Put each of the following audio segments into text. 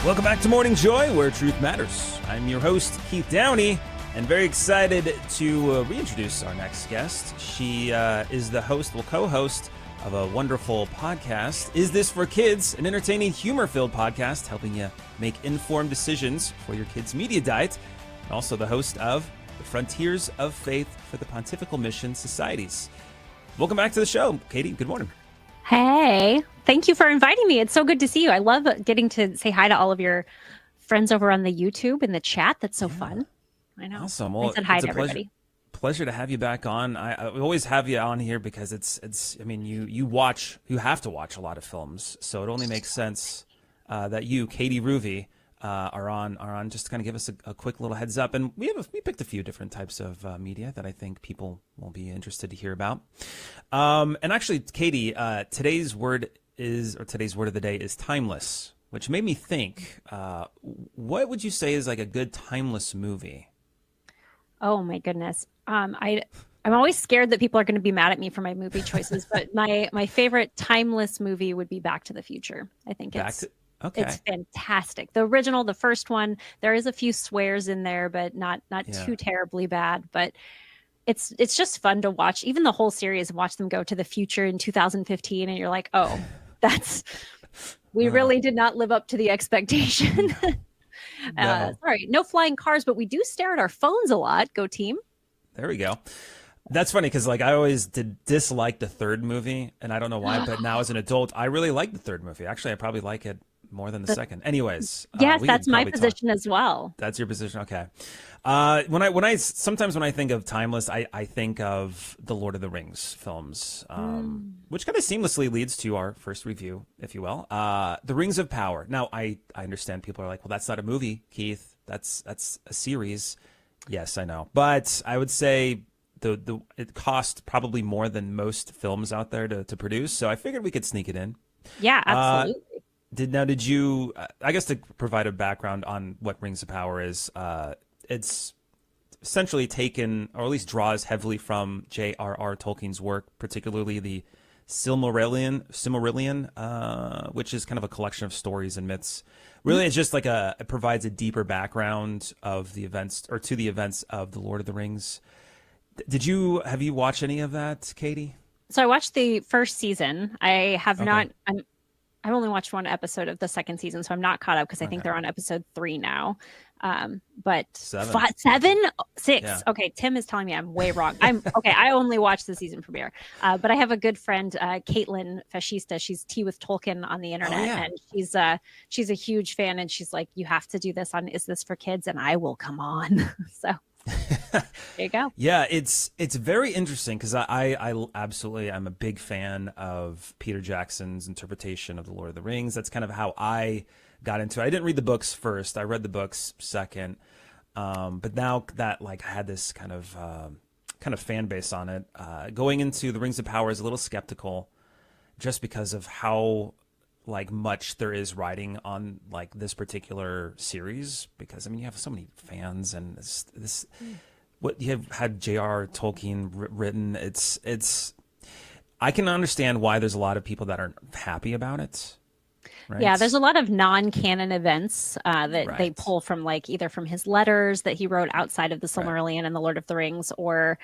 Welcome back to Morning Joy, where truth matters. I'm your host, Keith Downey, and very excited to reintroduce our next guest. She is the host, co-host of a wonderful podcast, Is This for Kids? An entertaining, humor-filled podcast helping you make informed decisions for your kids' media diet. And also the host of The Frontiers of Faith for the Pontifical Mission Societies. Welcome back to the show, Katie. Good morning. Hey, thank you for inviting me. It's so good to see you. I love getting to say hi to all of your friends over on the YouTube in the chat. That's so fun. I know. Awesome. Well, I said hi to everybody. Pleasure to have you back on. I always have you on here because it's. I mean, you have to watch a lot of films, so it only makes sense that you, Katie Ruvi, are on just to kind of give us a quick little heads up. And we picked a few different types of media that I think people will be interested to hear about. And actually, Katie, today's word of the day is timeless, which made me think, what would you say is like a good timeless movie? Oh my goodness. I'm always scared that people are going to be mad at me for my movie choices, but my favorite timeless movie would be Back to the Future. I think it's fantastic. The original, the first one, there is a few swears in there, but not too terribly bad. But it's just fun to watch, even the whole series, watch them go to the future in 2015, and you're like, oh, we really did not live up to the expectation. No. Sorry, no flying cars, but we do stare at our phones a lot. Go team. There we go. That's funny because I always did dislike the third movie, and I don't know why, but now as an adult, I really like the third movie. Actually, I probably like it more than the second. Anyways, yes, that's my position as well. That's your position. Okay. Sometimes when I think of timeless, I think of the Lord of the Rings films, which kind of seamlessly leads to our first review, if you will. The Rings of Power. Now, I understand people are like, well, that's not a movie, Keith. That's a series. Yes, I know. But I would say it cost probably more than most films out there to produce. So I figured we could sneak it in. Yeah, absolutely. Did you, I guess to provide a background on what Rings of Power is, it's essentially taken, or at least draws heavily from J.R.R. Tolkien's work, particularly the Silmarillion, which is kind of a collection of stories and myths. Really, it's just it provides a deeper background of the events, or to the events of the Lord of the Rings. Have you watched any of that, Katie? So I watched the first season. I have not. I've only watched one episode of the second season, so I'm not caught up because I think they're on episode 3 now. But 7? 6. Yeah. Okay, Tim is telling me I'm way wrong. I only watched the season premiere. But I have a good friend, Caitlin Fascista. She's Tea with Tolkien on the internet, and she's a huge fan. And she's like, "You have to do this on Is This for Kids?" And I will come on. So. There you go. Yeah, it's very interesting because I absolutely I'm a big fan of Peter Jackson's interpretation of the Lord of the Rings. That's kind of how I got into it. I didn't read the books first. I read the books second. But now that I had this kind of fan base on it, going into the Rings of Power is a little skeptical, just because of how much there is riding on this particular series, because I mean you have so many fans, and this what you have had J.R. Tolkien written, it's I can understand why there's a lot of people that aren't happy about it. Right? Yeah, there's a lot of non-canon events that they pull from either from his letters that he wrote outside of the Silmarillion and the Lord of the Rings, or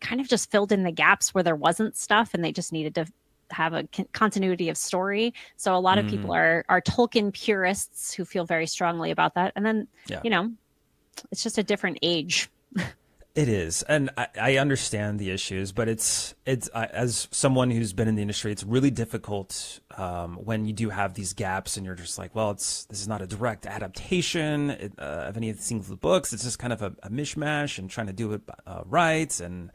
kind of just filled in the gaps where there wasn't stuff and they just needed to have a continuity of story. So a lot of people are Tolkien purists who feel very strongly about that. And then, it's just a different age. It is. And I understand the issues, but it's as someone who's been in the industry, it's really difficult when you do have these gaps and you're just like, well, this is not a direct adaptation of any of the single books. It's just kind of a mishmash and trying to do it right. And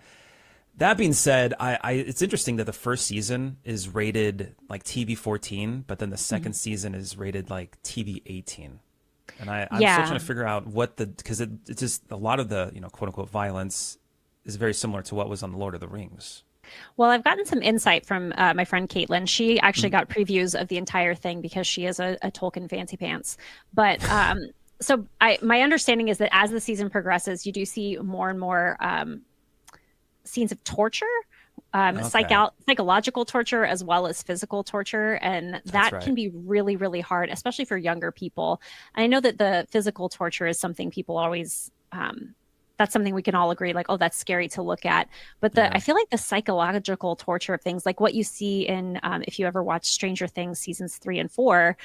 that being said, it's interesting that the first season is rated TV 14, but then the second season is rated TV 18. And I'm still trying to figure out because it's just a lot of the, quote unquote violence is very similar to what was on the Lord of the Rings. Well, I've gotten some insight from my friend Caitlin. She actually got previews of the entire thing because she is a Tolkien fancy pants. But so my understanding is that as the season progresses, you do see more and more scenes of torture, Okay. psychological torture as well as physical torture. And That's that right. can be really, really hard, especially for younger people. I know that the physical torture is something people always, that's something we can all agree, like, oh, that's scary to look at. But I Yeah. feel like the psychological torture of things, like what you see in, if you ever watch Stranger Things seasons 3 and 4,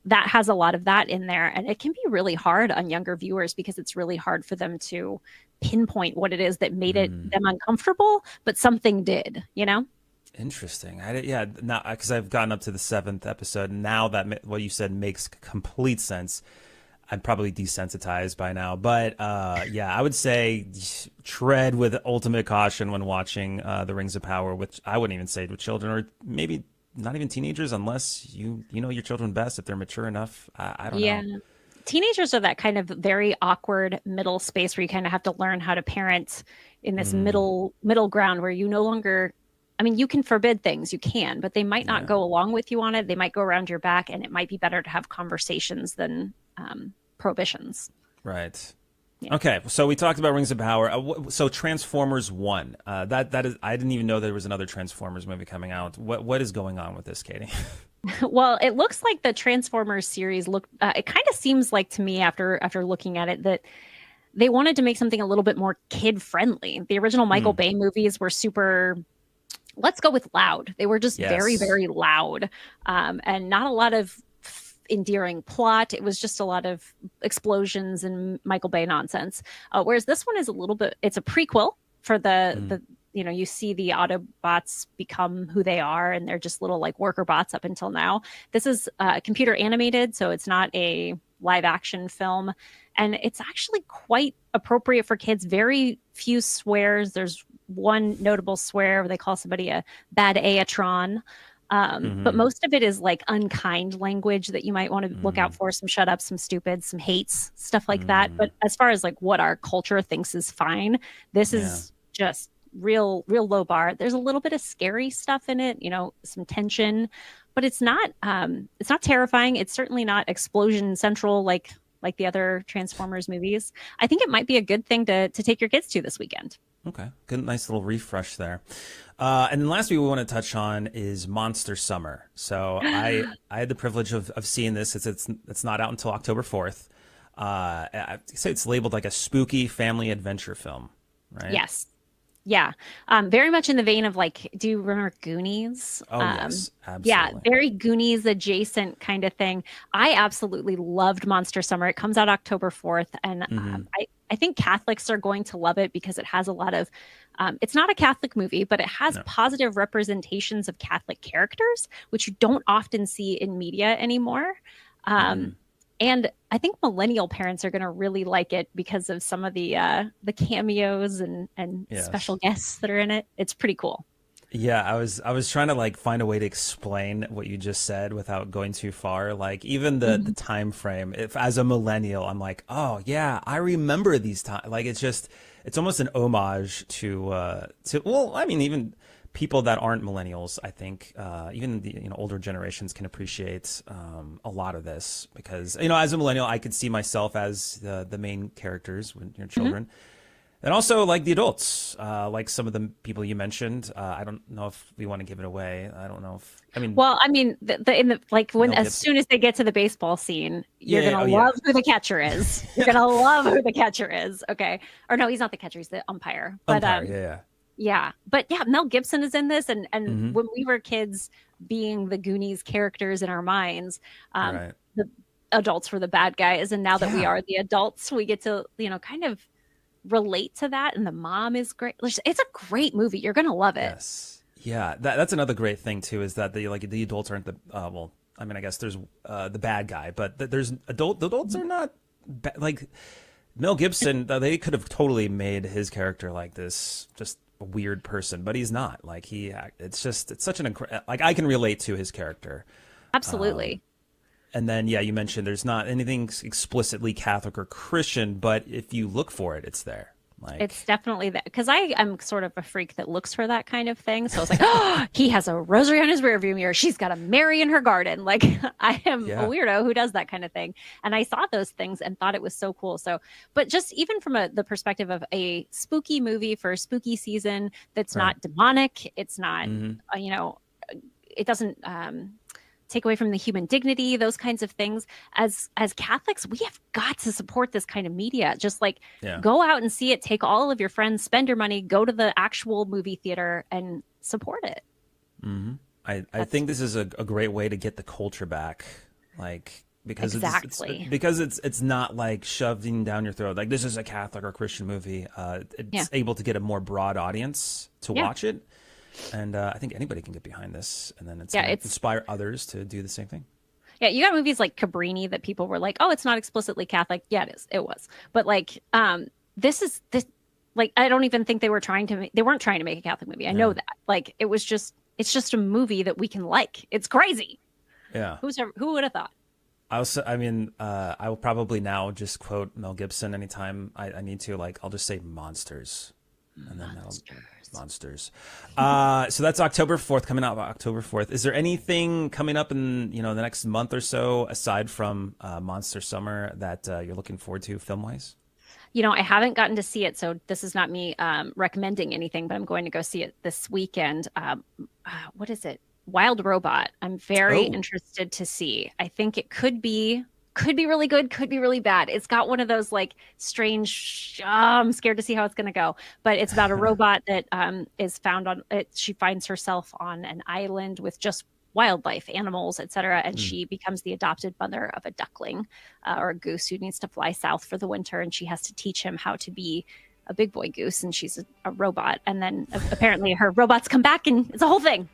that has a lot of that in there. And it can be really hard on younger viewers because it's really hard for them to pinpoint what it is that made it Mm. them uncomfortable, but something did, you know? Interesting. Yeah, now because I've gotten up to the seventh episode. Now that what you said makes complete sense. I'm probably desensitized by now, but yeah, I would say tread with ultimate caution when watching The Rings of Power, which I wouldn't even say with children or maybe not even teenagers, unless you know your children best if they're mature enough. I don't Yeah. know. Teenagers are that kind of very awkward middle space where you kind of have to learn how to parent in this Mm, middle ground where you no longer, I mean, you can forbid things, you can, but they might not yeah, go along with you on it. They might go around your back, and it might be better to have conversations than prohibitions. right. Yeah. Okay, so we talked about Rings of Power. So Transformers One. That is. I didn't even know there was another Transformers movie coming out. What is going on with this, Katie? Well, it looks like the Transformers series look. It kind of seems like to me after looking at it that they wanted to make something a little bit more kid friendly. The original Michael Hmm. Bay movies were super, let's go with loud. They were just very, Yes. very loud, and not a lot of endearing plot. It was just a lot of explosions and Michael Bay nonsense. Whereas this one is a little bit. It's a prequel for Mm, you see the Autobots become who they are, and they're just little like worker bots up until now. This is computer animated, so it's not a live action film, and it's actually quite appropriate for kids. Very few swears. There's one notable swear where they call somebody a bad Aatron. But hmm most of it is like unkind language that you might want to look out mm, for, some shut ups, some stupids, some hates, stuff like that. mm, But as far as like what our culture thinks is fine, this yeah. is just real low bar. There's a little bit of scary stuff in it, some tension, but it's not terrifying. It's certainly not explosion central like the other Transformers movies. I think it might be a good thing to take your kids to this weekend. Okay, good, nice little refresh there. And then last we want to touch on is Monster Summer. So I had the privilege of seeing this. It's not out until October 4th. I say it's labeled like a spooky family adventure film, right? Yes. Yeah. Very much in the vein of like, do you remember Goonies? Oh yes, Yeah, absolutely. very Goonies adjacent kind of thing. I absolutely loved Monster Summer. It comes out October 4th. And Hmm. I think Catholics are going to love it because it has a lot of, it's not a Catholic movie, but it has No. positive representations of Catholic characters, which you don't often see in media anymore. Hmm. Um, and I think millennial parents are going to really like it because of some of the cameos and special Yes. guests that are in it. It's pretty cool. Yeah, I was trying to like find a way to explain what you just said without going too far. Like even the Mhm. time frame. If as a millennial, I'm like, oh yeah, I remember these times. Like it's almost an homage to well, I mean even people that aren't millennials, I think even the older generations can appreciate a lot of this because as a millennial, I could see myself as the main characters when you're Mhm. children. And also, like the adults, like some of the people you mentioned. I don't know if we want to give it away. I don't know if I mean Well, I mean, in the like when Mel as Gibson. soon as they get to the baseball scene, you're Yeah. gonna Oh yeah. love who the catcher is. You're gonna love who the catcher is. Okay, or no, he's not the catcher; he's the umpire. But Umpire. Yeah. yeah, but yeah, Mel Gibson is in this, Yeah. and when we were kids, being the Goonies characters in our minds, Right. the adults were the bad guys, and now that we Yeah. are the adults, we get to kind of relate to that. And the mom is great. It's a great movie. You're gonna love it. Yes. Yeah. That's another great thing too is that the adults aren't the well. I mean, I guess there's the bad guy, but there's the adults are not like Mel Gibson. They could have totally made his character like this, just a weird person, but he's not. Like it's such like I can relate to his character. Absolutely. And then, yeah, you mentioned there's not anything explicitly Catholic or Christian, but if you look for it, it's there. Like, it's definitely that, because I'm sort of a freak that looks for that kind of thing. So I was like, oh, he has a rosary on his rearview mirror. She's got a Mary in her garden. Like, I am a yeah, weirdo who does that kind of thing. And I saw those things and thought it was so cool. So, but just even from the perspective of a spooky movie for a spooky season that's right. not demonic, it's not, Mm-hmm. It doesn't take away from the human dignity, those kinds of things. As Catholics, we have got to support this kind of media. Just like Yeah. go out and see it, take all of your friends, spend your money, go to the actual movie theater and support it. Mm-hmm. I think this is a great way to get the culture back, like, because exactly. it's not like shoving down your throat like this is a Catholic or Christian movie. It's able to get a more broad audience to watch it. And I think anybody can get behind this, and then it's going to inspire others to do the same thing. Yeah, you got movies like Cabrini that people were like, "Oh, it's not explicitly Catholic." Yeah, it is. It was, but like, this. Like, I don't even think they weren't trying to make a Catholic movie. I know that. Like, it's just a movie that we can like. It's crazy. Yeah. Who would have thought? I will probably now just quote Mel Gibson anytime I need to. Like, I'll just say monsters. And then monsters. So that's October 4th, coming out October 4th. Is there anything coming up in the next month or so aside from Monster Summer that you're looking forward to film-wise? I haven't gotten to see it, so this is not me recommending anything, but I'm going to go see it this weekend. What is it? Wild Robot. I'm very interested to see. I think it could be really good, could be really bad. It's got one of those like strange, I'm scared to see how it's going to go, but it's about a robot that is found on it. She finds herself on an island with just wildlife, animals, etc. And she becomes the adopted mother of a duckling or a goose who needs to fly south for the winter. And she has to teach him how to be a big boy goose. And she's a robot. And then apparently her robots come back and it's a whole thing.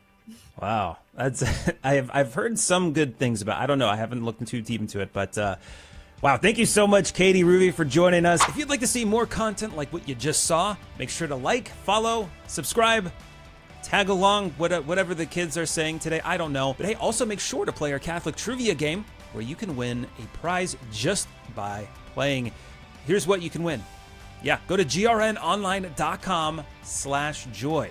Wow, that's I've heard some good things about. I don't know. I haven't looked too deep into it, but wow, thank you so much, Katie Ruvi, for joining us. If you'd like to see more content like what you just saw, make sure to like, follow, subscribe, tag along, whatever the kids are saying today. I don't know, but hey, also make sure to play our Catholic trivia game where you can win a prize just by playing. Here's what you can win. Yeah, go to grnonline.com/joy.